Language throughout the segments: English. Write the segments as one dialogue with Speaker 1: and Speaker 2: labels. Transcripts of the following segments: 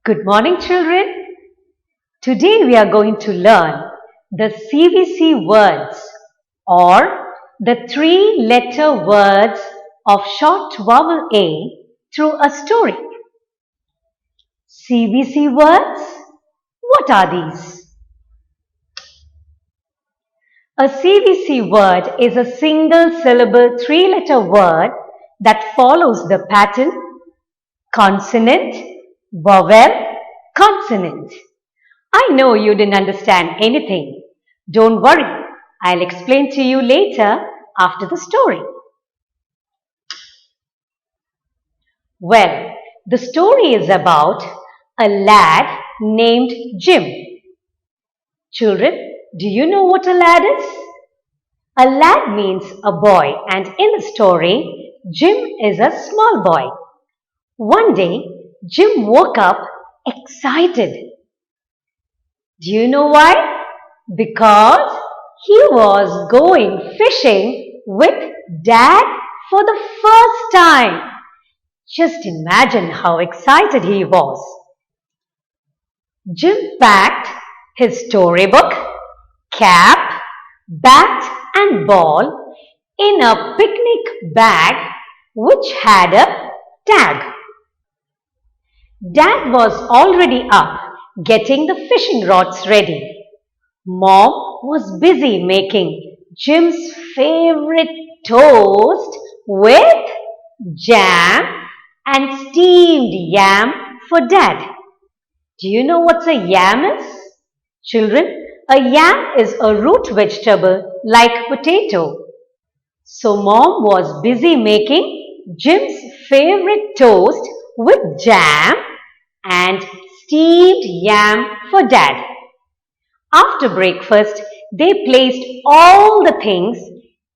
Speaker 1: Good morning, children. Today we are going to learn the CVC words or the three-letter words of short vowel A through a story. CVC words? What are these? A CVC word is a single syllable three-letter word that follows the pattern consonant, vowel, consonant. I know you didn't understand anything. Don't worry, I'll explain to you later after the story. Well, the story is about a lad named Jim. Children, do you know what a lad is? A lad means a boy, and in the story, Jim is a small boy. One day, Jim woke up excited. Do you know why? Because he was going fishing with Dad for the first time. Just imagine how excited he was. Jim packed his storybook, cap, bat and ball in a picnic bag which had a tag. Dad was already up getting the fishing rods ready. Mom was busy making Jim's favorite toast with jam and steamed yam for Dad. Do you know what a yam is? Children, a yam is a root vegetable like potato. So Mom was busy making Jim's favorite toast with jam and steamed yam for Dad. After breakfast, they placed all the things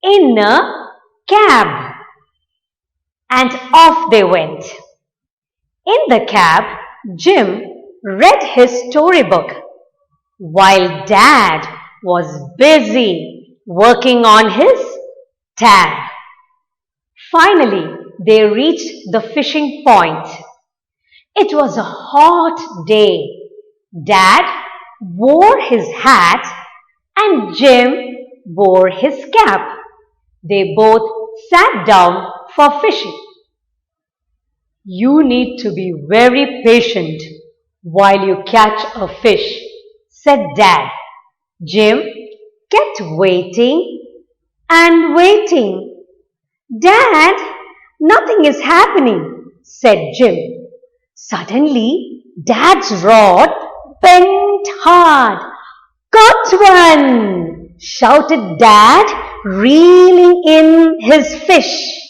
Speaker 1: in a cab and off they went. In the cab, Jim read his storybook while Dad was busy working on his tag. Finally, they reached the fishing point. It was a hot day. Dad wore his hat and Jim wore his cap. They both sat down for fishing. You need to be very patient while you catch a fish, said Dad. Jim kept waiting and waiting. Dad, nothing is happening, said Jim. Suddenly, Dad's rod bent hard. Got one, shouted Dad, reeling in his fish.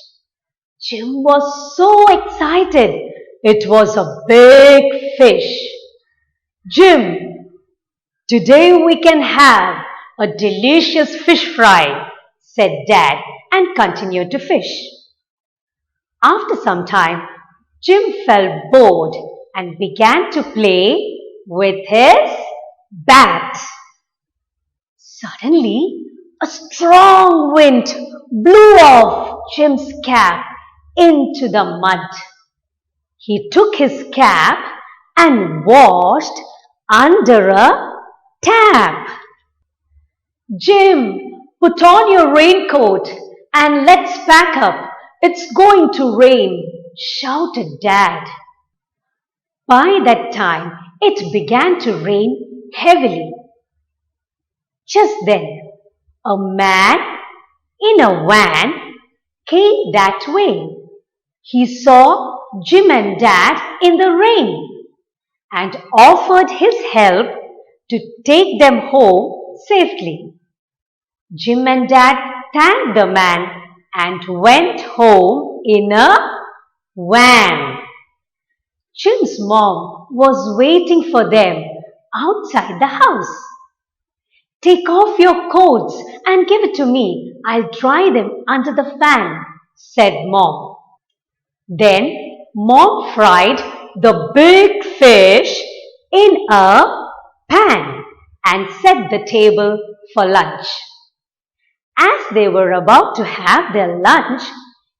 Speaker 1: Jim was so excited. It was a big fish. Jim, today we can have a delicious fish fry, said Dad and continued to fish. After some time, Jim felt bored and began to play with his bat. Suddenly, a strong wind blew off Jim's cap into the mud. He took his cap and washed under a tap. Jim, put on your raincoat and let's pack up. It's going to rain, shouted Dad. By that time, it began to rain heavily. Just then, a man in a van came that way. He saw Jim and Dad in the rain and offered his help to take them home safely. Jim and Dad thanked the man and went home in a van. Jim's mom was waiting for them outside the house. Take off your coats and give it to me. I'll dry them under the fan, said Mom. Then Mom fried the big fish in a pan and set the table for lunch. As they were about to have their lunch,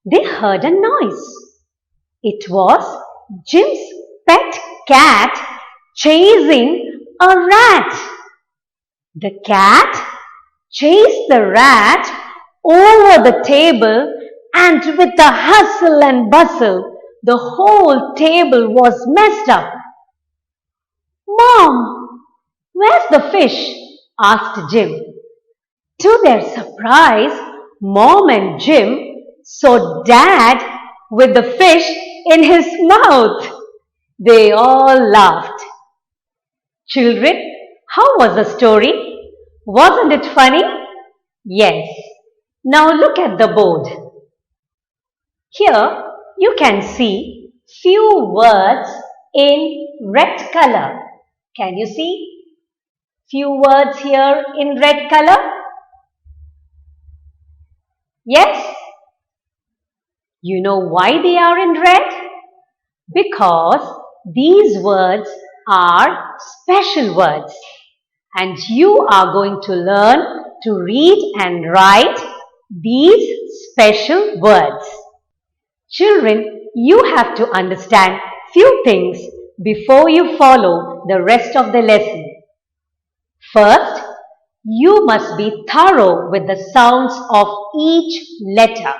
Speaker 1: they heard a noise. It was Jim's pet cat chasing a rat. The cat chased the rat over the table, and with the hustle and bustle, the whole table was messed up. "Mom, where's the fish?" asked Jim. To their surprise, Mom and Jim saw Dad with the fish in his mouth. They all laughed. Children, how was the story? Wasn't it funny? Yes. Now look at the board. Here you can see few words in red color. Can you see few words here in red color? Yes? You know why they are in red? Because these words are special words, and you are going to learn to read and write these special words. Children, you have to understand few things before you follow the rest of the lesson. First, you must be thorough with the sounds of each letter.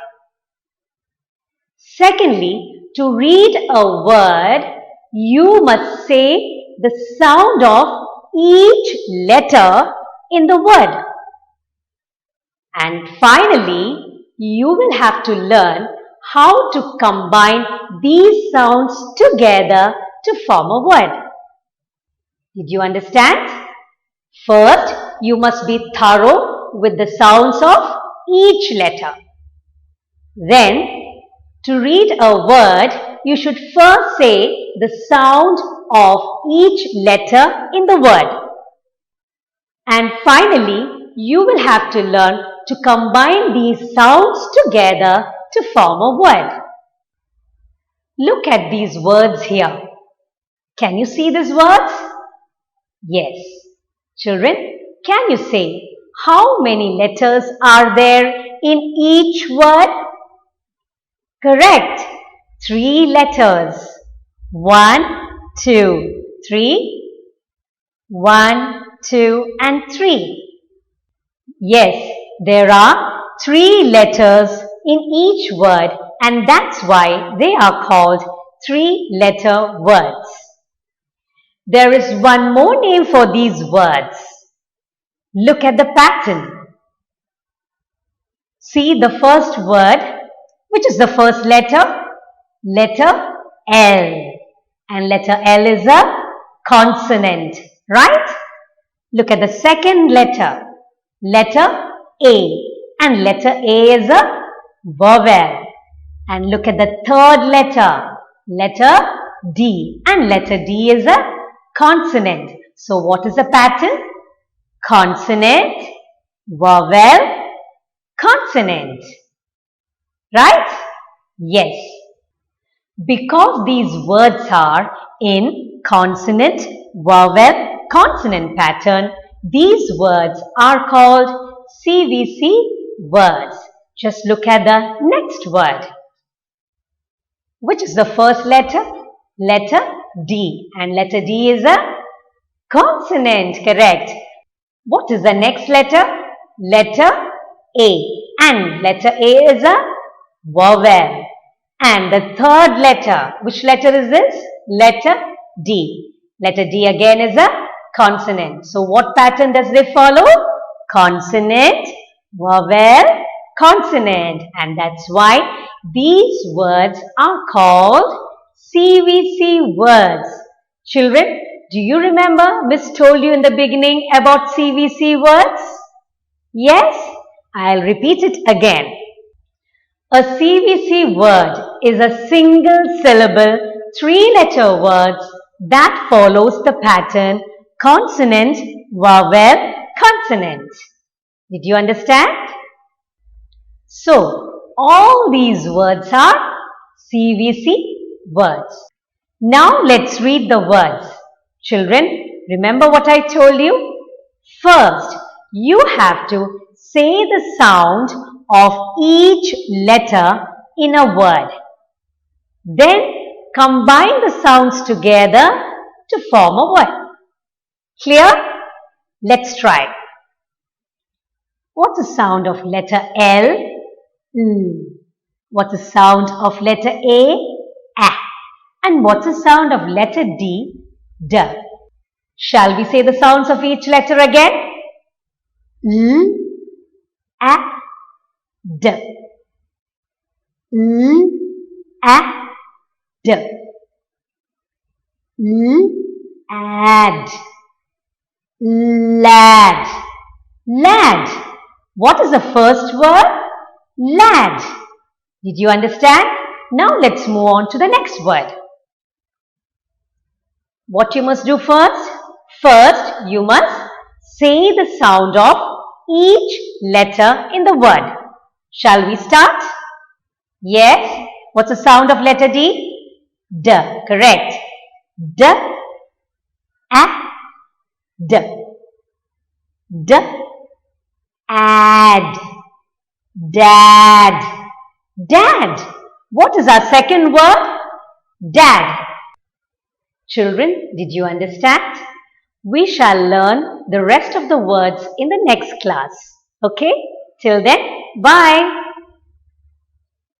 Speaker 1: Secondly, to read a word, you must say the sound of each letter in the word. And finally, you will have to learn how to combine these sounds together to form a word. Did you understand? First, you must be thorough with the sounds of each letter. Then, to read a word, you should first say the sound of each letter in the word. And finally, you will have to learn to combine these sounds together to form a word. Look at these words here. Can you see these words? Yes. Children, can you say how many letters are there in each word? Correct. 3 letters. 1, 2, 3. 1, 2 and 3. Yes, there are 3 letters in each word, and that's why they are called 3-letter words. There is one more name for these words. Look at the pattern. See the first word. Which is the first letter? Letter L. And letter L is a consonant, right? Look at the second letter. Letter A. And letter A is a vowel. And look at the third letter. Letter D. And letter D is a consonant. So what is the pattern? Consonant, vowel, consonant. Right? Yes. Because these words are in consonant, vowel, consonant pattern, these words are called CVC words. Just look at the next word. Which is the first letter? Letter D. And letter D is a consonant, correct. What is the next letter? Letter A. And letter A is a vowel. And the third letter, which letter is this? Letter D. Letter D again is a consonant. So what pattern does they follow? Consonant, vowel, consonant. And that's why these words are called CVC words. Children, do you remember Miss told you in the beginning about CVC words? Yes? I'll repeat it again. A CVC word is a single syllable, 3-letter words that follows the pattern consonant, vowel, consonant. Did you understand? So, all these words are CVC words. Now let's read the words. Children, remember what I told you? First, you have to say the sound of each letter in a word. Then combine the sounds together to form a word. Clear? Let's try. What's the sound of letter L? L. What's the sound of letter A? A. And what's the sound of letter D? D. Shall we say the sounds of each letter again? L, A, D. L, A, D. L, add. Lad. Lad. What is the first word? Lad. Did you understand? Now let's move on to the next word. What you must do first? First, you must say the sound of each letter in the word. Shall we start? Yes. What's the sound of letter D? D. Correct. D, A, D. D, add. Dad. Dad. What is our second word? Dad. Children, did you understand? We shall learn the rest of the words in the next class. Okay? Till then, bye.